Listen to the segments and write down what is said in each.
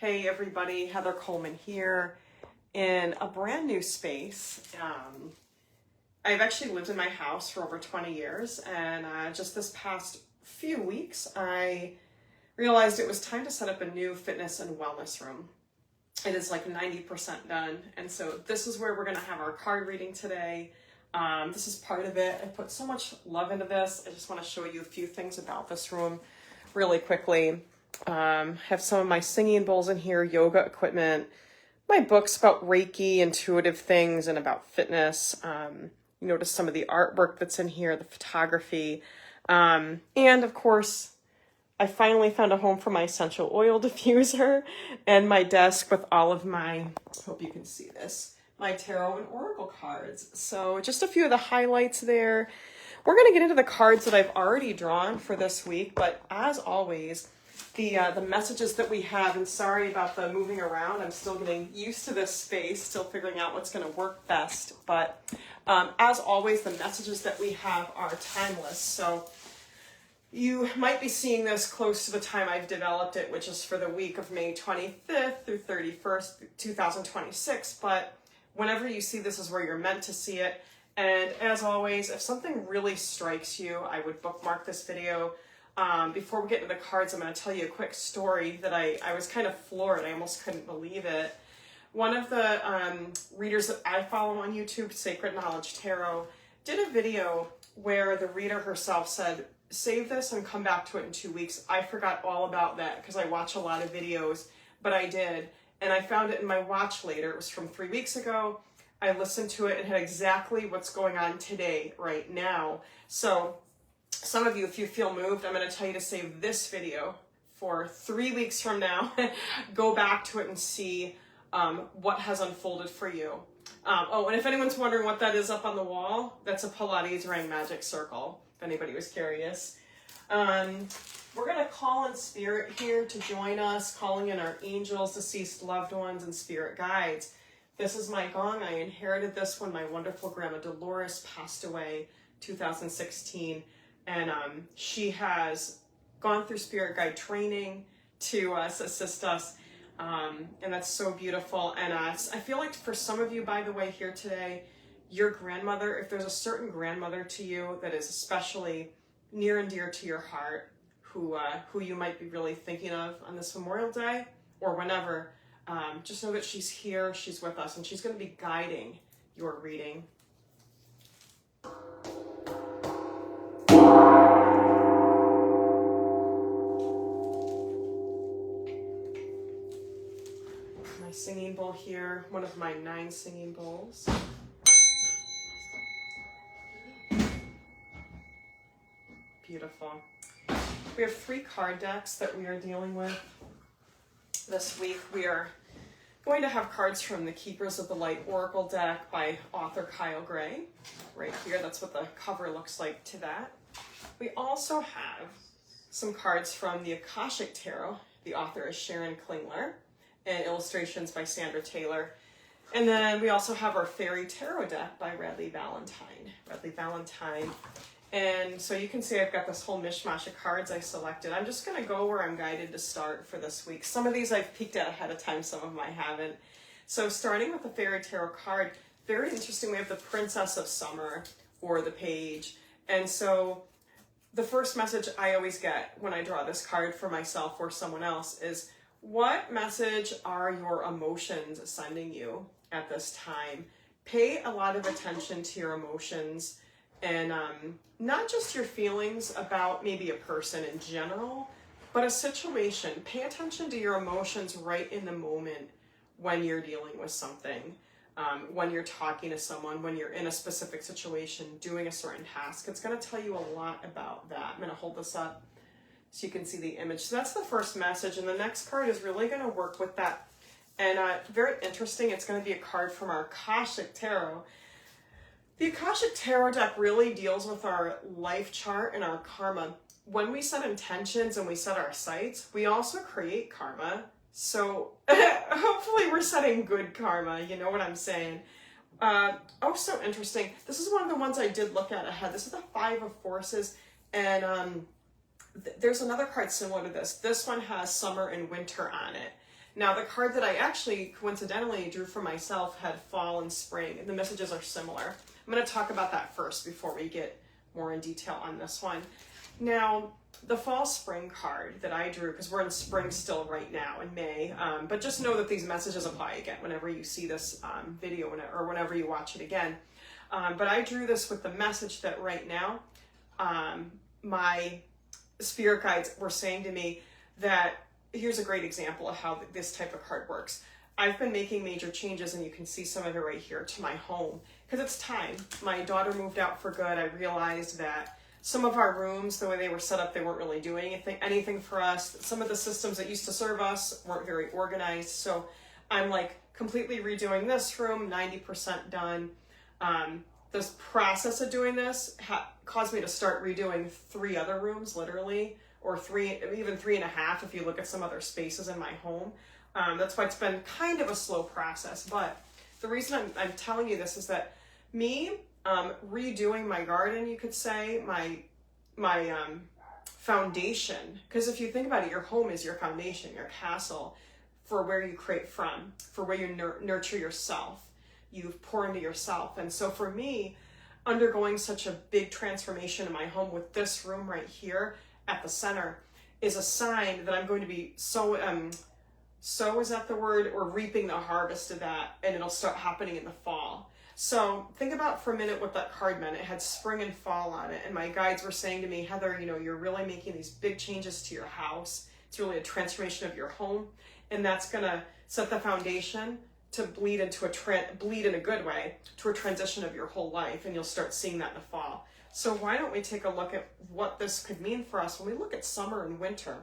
Hey everybody, Heather Coleman here in a brand new space. I've actually lived in my house for over 20 years, and just this past few weeks I realized it was time to set up a new fitness and wellness room. It is like 90% done, and so this is where we're going to have our card reading today. This is part of it. I put so much love into this. I just want to show you a few things about this room really quickly. Have some of my singing bowls in here, yoga equipment, my books about Reiki, intuitive things, and about fitness. You notice some of the artwork that's in here, the photography. And of course, I finally found a home for my essential oil diffuser and my desk with all of my, hope you can see this, my tarot and oracle cards. So just a few of the highlights there. We're going to get into the cards that I've already drawn for this week, but as always, the messages that we have, and sorry about the moving around, I'm still getting used to this space, still figuring out what's going to work best, but as always, the messages that we have are timeless. So you might be seeing this close to the time I've developed it, which is for the week of May 25th through 31st, 2026, but whenever you see this is where you're meant to see it. And as always, if something really strikes you, I would bookmark this video. Before we get into the cards, I'm going to tell you a quick story that I was kind of floored. I almost couldn't believe it. One of the readers that I follow on YouTube, Sacred Knowledge Tarot, did a video where the reader herself said, save this and come back to it in 2 weeks. I forgot all about that because I watch a lot of videos, but I did. And I found it in my watch later. It was from 3 weeks ago. I listened to it and had exactly what's going on today, right now. So some of you, if you feel moved, I'm going to tell you to save this video for 3 weeks from now. Go back to it and see what has unfolded for you. Oh, and if anyone's wondering what that is up on the wall, that's a Pilates ring magic circle, if anybody was curious. We're going to call in spirit here to join us, calling in our angels, deceased loved ones, and spirit guides. This is my gong. I inherited this when my wonderful grandma Dolores passed away 2016. And she has gone through spirit guide training to assist us. And that's so beautiful. And I feel like for some of you, by the way, here today, your grandmother, if there's a certain grandmother to you that is especially near and dear to your heart, who you might be really thinking of on this Memorial Day or whenever, just know that she's here, she's with us, and she's going to be guiding your reading. My singing bowl here, one of my 9 singing bowls. Beautiful. We have 3 card decks that we are dealing with this week. We are going to have cards from the Keepers of the Light Oracle deck by author Kyle Gray. Right here, that's what the cover looks like to that. We also have some cards from the Akashic Tarot. The author is Sharon Klingler, and illustrations by Sandra Taylor. And then we also have our Fairy Tarot deck by Radleigh Valentine. And so you can see I've got this whole mishmash of cards I selected. I'm just going to go where I'm guided to start for this week. Some of these I've peeked at ahead of time, some of them I haven't. So starting with the Fairy Tarot card, very interesting. We have the Princess of Summer, or the Page. And so the first message I always get when I draw this card for myself or someone else is, what message are your emotions sending you at this time? Pay a lot of attention to your emotions. And not just your feelings about maybe a person in general, but a situation. Pay attention to your emotions right in the moment when you're dealing with something, when you're talking to someone, when you're in a specific situation, doing a certain task. It's going to tell you a lot about that. I'm going to hold this up so you can see the image. So that's the first message. And the next card is really going to work with that. And very interesting, it's going to be a card from our Akashic Tarot. The Akashic Tarot deck really deals with our life chart and our karma. When we set intentions and we set our sights, we also create karma. So hopefully we're setting good karma, you know what I'm saying? Oh, so interesting. This is one of the ones I did look at ahead. This is the 5 of Forces, and there's another card similar to this. This one has summer and winter on it. Now, the card that I actually coincidentally drew for myself had fall and spring, and the messages are similar. I'm going to talk about that first before we get more in detail on this one. Now, the fall spring card that I drew, because we're in spring still right now in May, but just know that these messages apply again whenever you see this video or whenever you watch it again. But I drew this with the message that right now, my spirit guides were saying to me that here's a great example of how this type of card works. I've been making major changes, and you can see some of it right here, to my home, because it's time. My daughter moved out for good. I realized that some of our rooms, the way they were set up, they weren't really doing anything for us. Some of the systems that used to serve us weren't very organized. So I'm like completely redoing this room, 90% done. This process of doing this caused me to start redoing 3 other rooms, literally, or 3, even 3.5 if you look at some other spaces in my home. That's why it's been kind of a slow process. But the reason I'm telling you this is that me redoing my garden, you could say, my foundation, because if you think about it, your home is your foundation, your castle, for where you create from, for where you nurture yourself, you pour into yourself. And so for me, undergoing such a big transformation in my home with this room right here at the center is a sign that I'm going to be sow is that the word, or reaping the harvest of that, and it'll start happening in the fall. So think about for a minute what that card meant. It had spring and fall on it, and my guides were saying to me, Heather, you're really making these big changes to your house. It's really a transformation of your home, and that's gonna set the foundation to bleed in a good way to a transition of your whole life, and you'll start seeing that in the fall. So why don't we take a look at what this could mean for us when we look at summer and winter?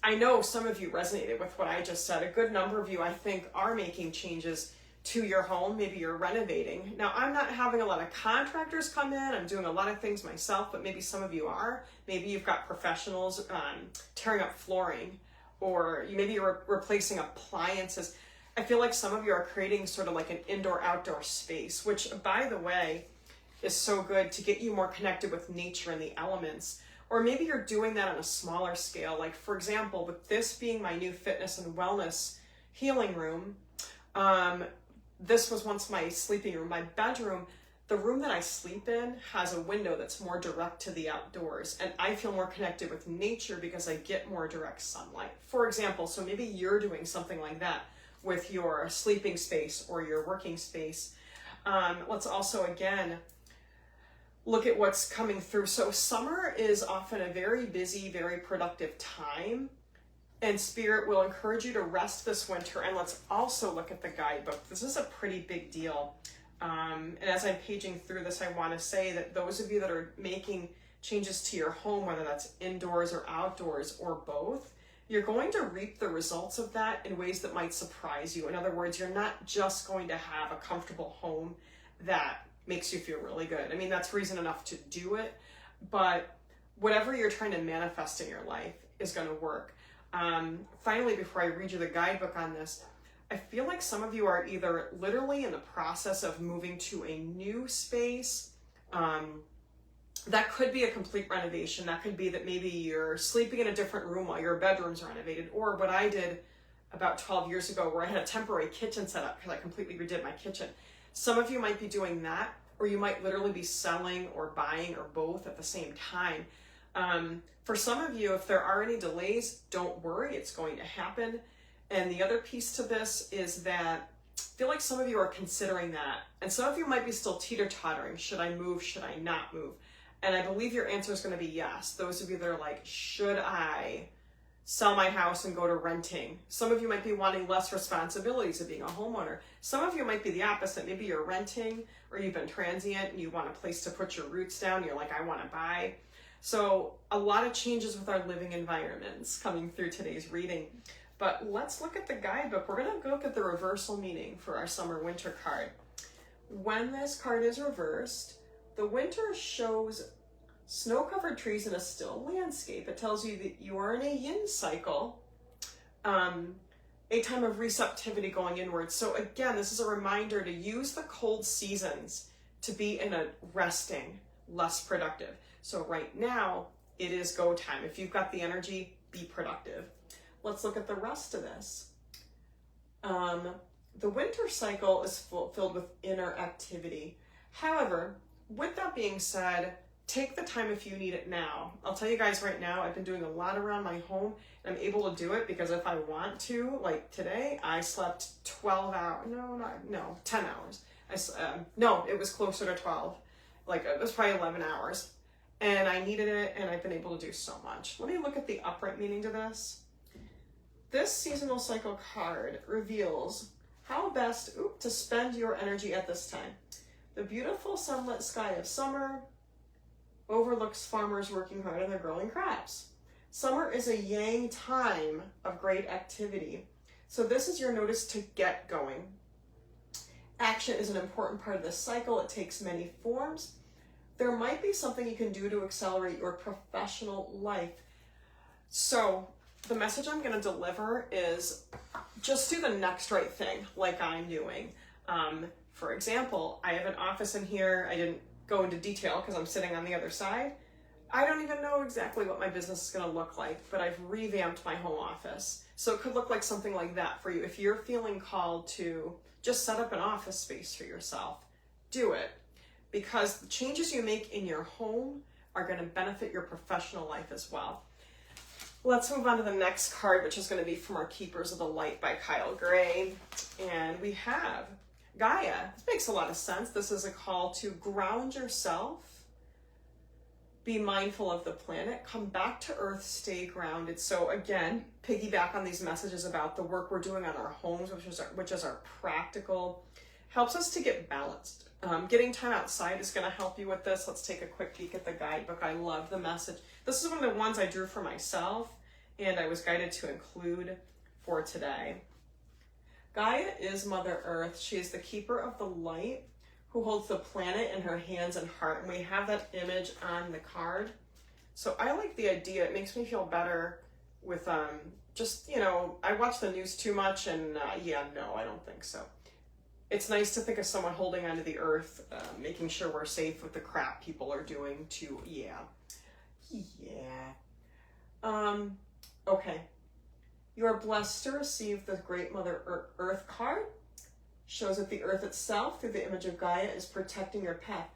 I know some of you resonated with what I just said. A good number of you, I think, are making changes to your home. Maybe you're renovating. Now, I'm not having a lot of contractors come in. I'm doing a lot of things myself, but maybe some of you are. Maybe you've got professionals tearing up flooring, or maybe you're replacing appliances. I feel like some of you are creating sort of like an indoor-outdoor space, which, by the way, is so good to get you more connected with nature and the elements. Or maybe you're doing that on a smaller scale. Like, for example, with this being my new fitness and wellness healing room, this was once my sleeping room, my bedroom. The room that I sleep in has a window that's more direct to the outdoors, and I feel more connected with nature because I get more direct sunlight. For example, so maybe you're doing something like that with your sleeping space or your working space. Let's also, again, look at what's coming through. So summer is often a very busy, very productive time, and Spirit will encourage you to rest this winter. And let's also look at the guidebook. This is a pretty big deal. And as I'm paging through this, I want to say that those of you that are making changes to your home, whether that's indoors or outdoors or both, you're going to reap the results of that in ways that might surprise you. In other words, you're not just going to have a comfortable home that makes you feel really good. I mean, that's reason enough to do it, but whatever you're trying to manifest in your life is going to work. Finally, before I read you the guidebook on this, I feel like some of you are either literally in the process of moving to a new space. That could be a complete renovation. That could be that maybe you're sleeping in a different room while your bedroom's renovated, or what I did about 12 years ago where I had a temporary kitchen set up because I completely redid my kitchen. Some of you might be doing that, or you might literally be selling or buying or both at the same time. For some of you, if there are any delays, don't worry, it's going to happen. And the other piece to this is that I feel like some of you are considering that. And some of you might be still teeter-tottering. Should I move? Should I not move? And I believe your answer is going to be yes. Those of you that are like, should I sell my house and go to renting? Some of you might be wanting less responsibilities of being a homeowner. Some of you might be the opposite. Maybe you're renting, or you've been transient and you want a place to put your roots down. You're like, I want to buy. So a lot of changes with our living environments coming through today's reading. But let's look at the guidebook. We're going to look at the reversal meaning for our summer winter card. When this card is reversed, the winter shows snow-covered trees in a still landscape. It tells you that you are in a yin cycle, a time of receptivity going inward. So again, this is a reminder to use the cold seasons to be in a resting, less productive. So right now, it is go time. If you've got the energy, be productive. Let's look at the rest of this. The winter cycle is filled with inner activity. However, with that being said, take the time if you need it now. I'll tell you guys right now, I've been doing a lot around my home, and I'm able to do it because if I want to, like today, I slept 12 hours. No, 10 hours. No, it was closer to 12. Like it was probably 11 hours. And I needed it, and I've been able to do so much. Let me look at the upright meaning to this. This seasonal cycle card reveals how best to spend your energy at this time. The beautiful sunlit sky of summer overlooks farmers working hard on their growing crops. Summer is a yang time of great activity. So this is your notice to get going. Action is an important part of this cycle. It takes many forms. There might be something you can do to accelerate your professional life. So the message I'm going to deliver is just do the next right thing like I'm doing. For example, I have an office in here. I didn't go into detail because I'm sitting on the other side. I don't even know exactly what my business is going to look like, but I've revamped my home office. So it could look like something like that for you. If you're feeling called to just set up an office space for yourself, do it. Because the changes you make in your home are going to benefit your professional life as well. Let's move on to the next card, which is going to be from our Keepers of the Light by Kyle Gray. And we have Gaia. This makes a lot of sense. This is a call to ground yourself, be mindful of the planet, come back to Earth, stay grounded. So again, piggyback on these messages about the work we're doing on our homes, which is our practical, helps us to get balanced. Getting time outside is going to help you with this. Let's take a quick peek at the guidebook. I love the message. This is one of the ones I drew for myself, and I was guided to include for today. Gaia is Mother Earth. She is the keeper of the light who holds the planet in her hands and heart. And we have that image on the card. So I like the idea. It makes me feel better with just, I watch the news too much, and no, I don't think so. It's nice to think of someone holding onto the earth, making sure we're safe with the crap people are doing too. Okay. You are blessed to receive the Great Mother Earth card. Shows that the earth itself, through the image of Gaia, is protecting your path.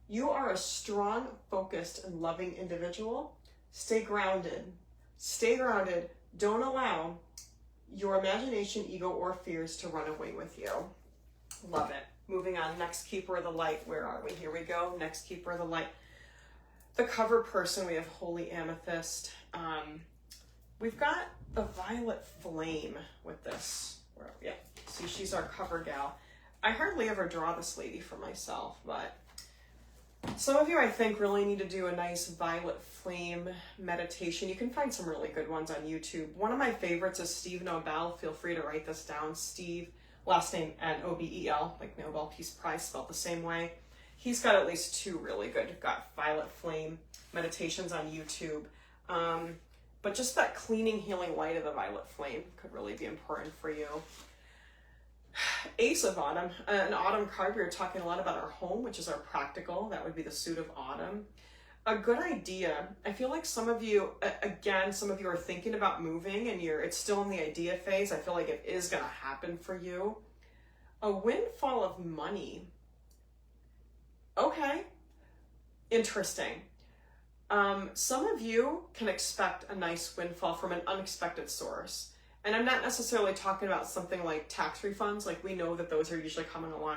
You are a strong, focused, and loving individual. Stay grounded. Stay grounded. Don't allow your imagination, ego, or fears to run away with you. Love it. Moving on, next Keeper of the Light. Where are we? Here we go. Next Keeper of the Light. The cover person, we have Holy Amethyst. We've got the Violet Flame with this. Yeah, see, she's our cover gal. I hardly ever draw this lady for myself, but some of you, I think, really need to do a nice Violet Flame meditation. You can find some really good ones on YouTube. One of my favorites is Steve Nobel. Feel free to write this down. Steve, last name Nobel, like Nobel Peace Prize, spelled the same way. He's got at least two really good, Violet Flame meditations on YouTube. But just that cleaning, healing light of the Violet Flame could really be important for you. Ace of Autumn, an autumn card. We were talking a lot about our home, which is our practical. That would be the suit of autumn. A good idea. I feel like some of you, again, some of you are thinking about moving and it's still in the idea phase. I feel like it is going to happen for you. A windfall of money. Okay. Interesting. Some of you can expect a nice windfall from an unexpected source. And I'm not necessarily talking about something like tax refunds. Like, we know that those are usually coming along.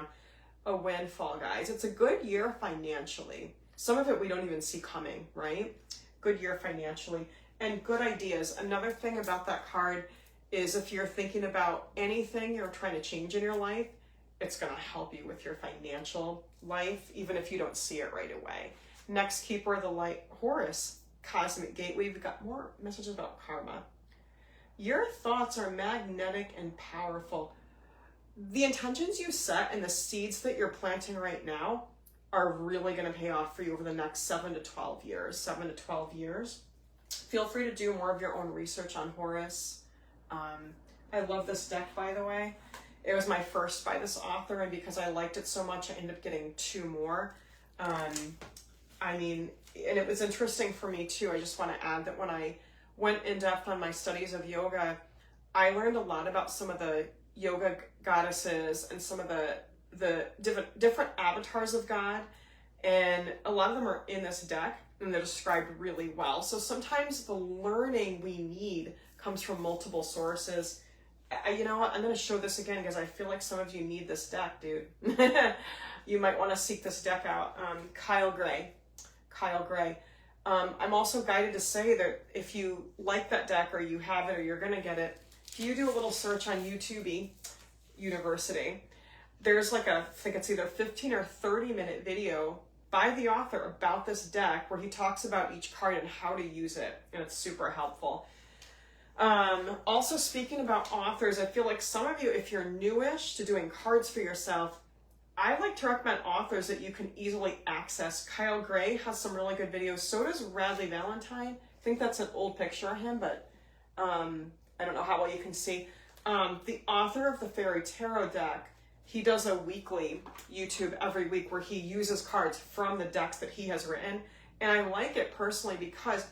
A windfall, guys. It's a good year financially. Some of it we don't even see coming, right? Good year financially. And good ideas. Another thing about that card is if you're thinking about anything you're trying to change in your life, it's going to help you with your financial life, even if you don't see it right away. Next Keeper of the Light, Horus, Cosmic Gateway. We've got more messages about karma. Your thoughts are magnetic and powerful. The intentions you set and the seeds that you're planting right now are really going to pay off for you over the next 7 to 12 years. 7 to 12 years. Feel free to do more of your own research on Horus. I love this deck, by the way. It was my first by this author, and because I liked it so much, I ended up getting 2 more. And it was interesting for me too. I just want to add that when I went in depth on my studies of yoga, I learned a lot about some of the yoga goddesses and some of the different avatars of God. And a lot of them are in this deck and they're described really well. So sometimes the learning we need comes from multiple sources. You know what? I'm going to show this again because I feel like some of you need this deck, dude. You might want to seek this deck out. Kyle Gray. I'm also guided to say that if you like that deck or you have it or you're going to get it, if you do a little search on YouTube University, there's like I think it's either 15 or 30-minute video by the author about this deck where he talks about each card and how to use it, and it's super helpful. Also, speaking about authors, I feel like some of you, if you're newish to doing cards for yourself, I like to recommend authors that you can easily access. Kyle Gray has some really good videos. So does Radley Valentine. I think that's an old picture of him, but I don't know how well you can see. The author of the Fairy Tarot deck, he does a weekly YouTube every week where he uses cards from the decks that he has written. And I like it personally because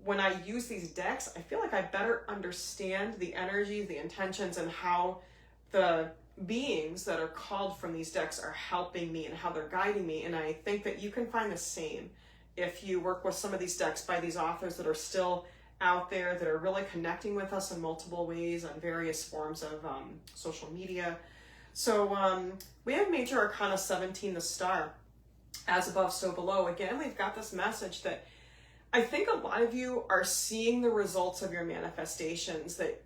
when I use these decks, I feel like I better understand the energy, the intentions, and how the beings that are called from these decks are helping me and how they're guiding me. And I think that you can find the same if you work with some of these decks by these authors that are still out there, that are really connecting with us in multiple ways on various forms of social media. So we have Major Arcana 17, the Star, as above, so below. Again, we've got this message that I think a lot of you are seeing the results of your manifestations that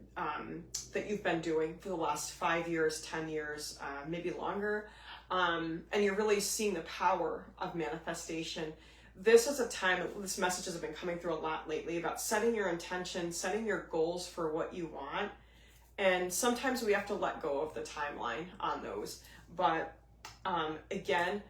that you've been doing for the last 5 years, 10 years, maybe longer. And you're really seeing the power of manifestation. This is a time, this message has been coming through a lot lately about setting your intention, setting your goals for what you want. And sometimes we have to let go of the timeline on those. But again,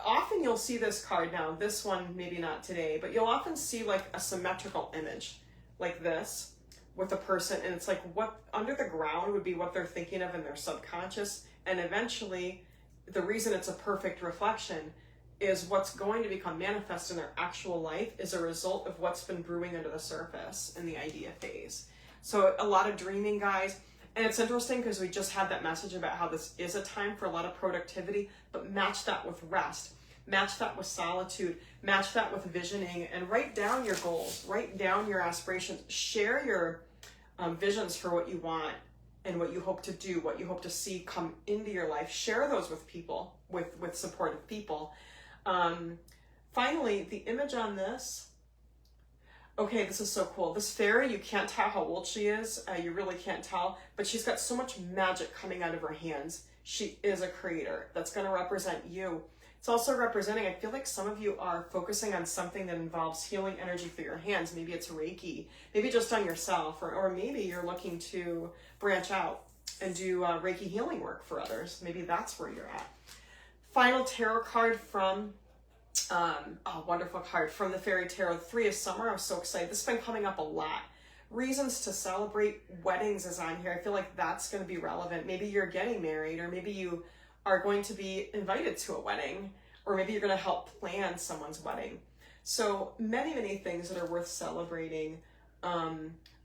often you'll see this card now, this one maybe not today, but you'll often see like a symmetrical image like this with a person, and it's like what under the ground would be what they're thinking of in their subconscious. And eventually the reason it's a perfect reflection is what's going to become manifest in their actual life is a result of what's been brewing under the surface in the idea phase. So a lot of dreaming, guys. And it's interesting because we just had that message about how this is a time for a lot of productivity, but match that with rest, match that with solitude, match that with visioning, and write down your goals, write down your aspirations, share your visions for what you want and what you hope to do, what you hope to see come into your life. Share those with people, with supportive people. Finally, the image on this, okay, this is so cool. This fairy, you can't tell how old she is. You really can't tell, but she's got so much magic coming out of her hands. She is a creator. That's going to represent you. It's also representing, I feel like some of you are focusing on something that involves healing energy for your hands. Maybe it's Reiki, maybe just on yourself, or maybe you're looking to branch out and do Reiki healing work for others. Maybe that's where you're at. Final tarot card from wonderful card from the Fairy Tarot, 3 of Summer. I'm so excited. This has been coming up a lot. Reasons to celebrate. Weddings is on here. I feel like that's going to be relevant. Maybe you're getting married, or maybe you are going to be invited to a wedding, or maybe you're going to help plan someone's wedding. So many things that are worth celebrating.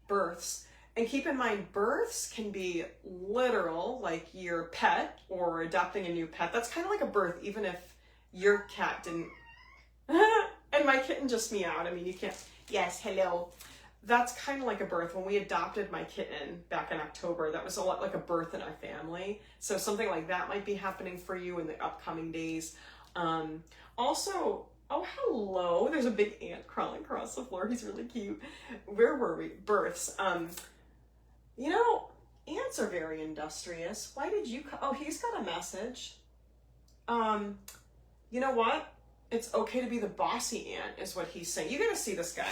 Births. And keep in mind, births can be literal, like your pet or adopting a new pet. That's kind of like a birth, even if your cat didn't. And my kitten just meowed. I mean, you can't. Yes, hello. That's kind of like a birth. When we adopted my kitten back in October, that was a lot like a birth in our family. So something like that might be happening for you in the upcoming days. Also, oh, hello. There's a big ant crawling across the floor. He's really cute. Where were we? Births. You know, ants are very industrious. Why did you... Oh, he's got a message. You know what? It's okay to be the bossy ant, is what he's saying. You gotta see this guy.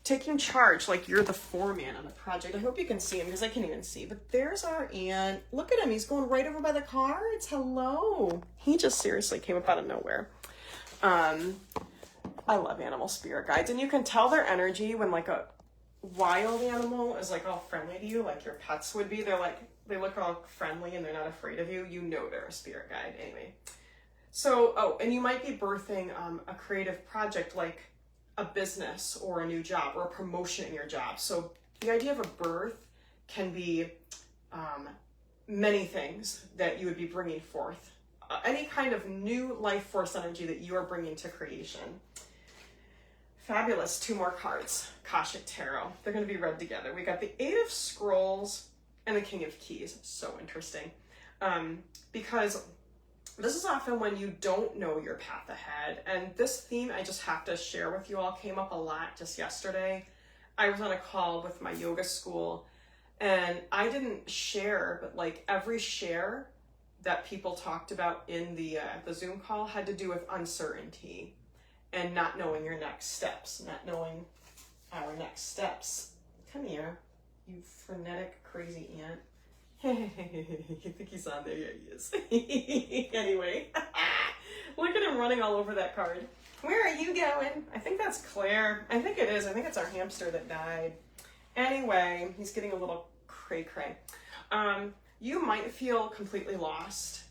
Taking charge, like you're the foreman on the project. I hope you can see him, because I can't even see. But there's our ant. Look at him. He's going right over by the cards. Hello. He just seriously came up out of nowhere. I love animal spirit guides. And you can tell their energy when like a wild animal is like all friendly to you, like your pets would be. They're like, they look all friendly and they're not afraid of you. You know they're a spirit guide. Anyway. So, oh, and you might be birthing a creative project like a business or a new job or a promotion in your job. So the idea of a birth can be many things that you would be bringing forth. Any kind of new life force energy that you are bringing to creation. Fabulous. 2 more cards. Akashic Tarot. They're going to be read together. We got the 8 of Scrolls and the King of Keys. So interesting. Because this is often when you don't know your path ahead. And this theme, I just have to share with you all, came up a lot just yesterday. I was on a call with my yoga school, and I didn't share, but like every share that people talked about in the Zoom call had to do with uncertainty and not knowing your next steps, not knowing our next steps. Come here, you frenetic, crazy ant. You think he's on there? Yeah, he is. Anyway, look at him running all over that card. Where are you going? I think that's Claire. I think it is. I think it's our hamster that died. Anyway, he's getting a little cray-cray. You might feel completely lost,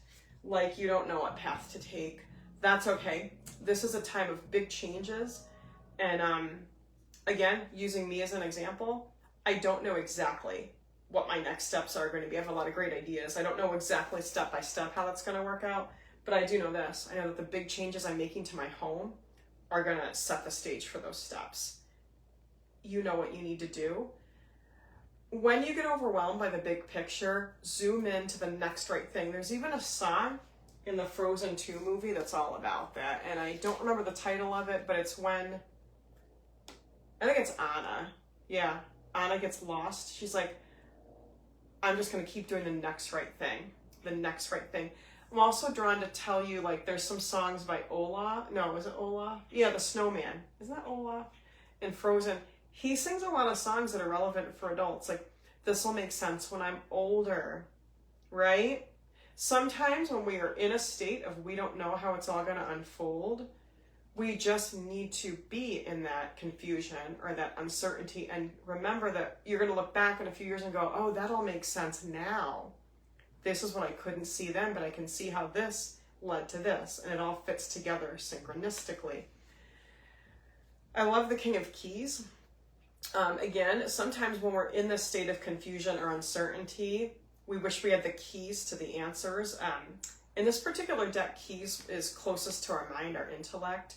like you don't know what path to take. That's okay. This is a time of big changes. And again, using me as an example, I don't know exactly what my next steps are going to be. I have a lot of great ideas. I don't know exactly step by step how that's going to work out, but I do know this. I know that the big changes I'm making to my home are going to set the stage for those steps. You know what you need to do. When you get overwhelmed by the big picture, zoom in to the next right thing. There's even a song in the Frozen 2 movie that's all about that. And I don't remember the title of it, but it's when, I think it's Anna. Yeah, Anna gets lost. She's like, I'm just going to keep doing the next right thing. The next right thing. I'm also drawn to tell you, like, there's some songs by Ola. No, is it Ola? Yeah, the Snowman. Isn't that Ola? In Frozen. He sings a lot of songs that are relevant for adults. Like, this will make sense when I'm older, right? Sometimes when we are in a state of we don't know how it's all going to unfold, we just need to be in that confusion or that uncertainty and remember that you're going to look back in a few years and go, oh, that all makes sense now. This is what I couldn't see then, but I can see how this led to this, and it all fits together synchronistically. I love the King of Keys. Again, sometimes when we're in this state of confusion or uncertainty, we wish we had the keys to the answers. In this particular deck, keys is closest to our mind, our intellect.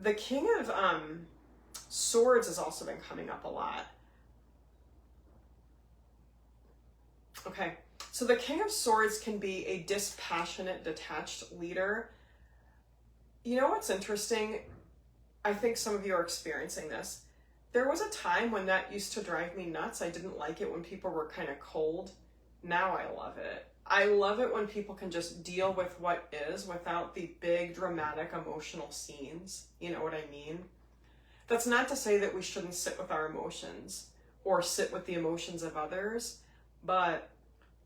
The King of Swords has also been coming up a lot. Okay, so the King of Swords can be a dispassionate, detached leader. You know what's interesting? I think some of you are experiencing this. There was a time when that used to drive me nuts. I didn't like it when people were kind of cold. Now I love it. I love it when people can just deal with what is without the big, dramatic, emotional scenes. You know what I mean? That's not to say that we shouldn't sit with our emotions or sit with the emotions of others, but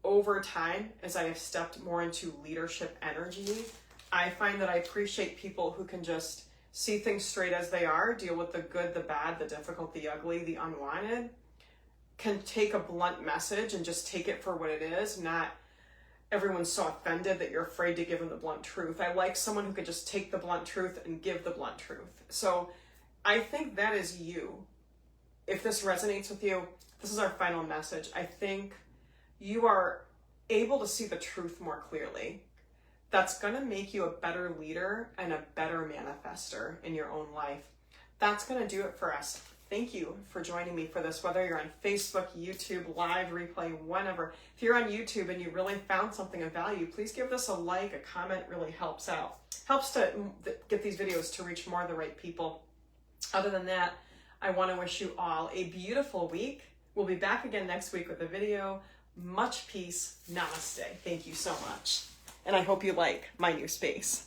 over time, as I have stepped more into leadership energy, I find that I appreciate people who can just see things straight as they are, deal with the good, the bad, the difficult, the ugly, the unwanted, can take a blunt message and just take it for what it is, not everyone's so offended that you're afraid to give them the blunt truth. I like someone who could just take the blunt truth and give the blunt truth. So I think that is you. If this resonates with you, this is our final message. I think you are able to see the truth more clearly. That's going to make you a better leader and a better manifester in your own life. That's going to do it for us. Thank you for joining me for this, whether you're on Facebook, YouTube, live, replay, whenever. If you're on YouTube and you really found something of value, please give this a like, a comment. It really helps out. Helps to get these videos to reach more of the right people. Other than that, I want to wish you all a beautiful week. We'll be back again next week with a video. Much peace. Namaste. Thank you so much. And I hope you like my new space.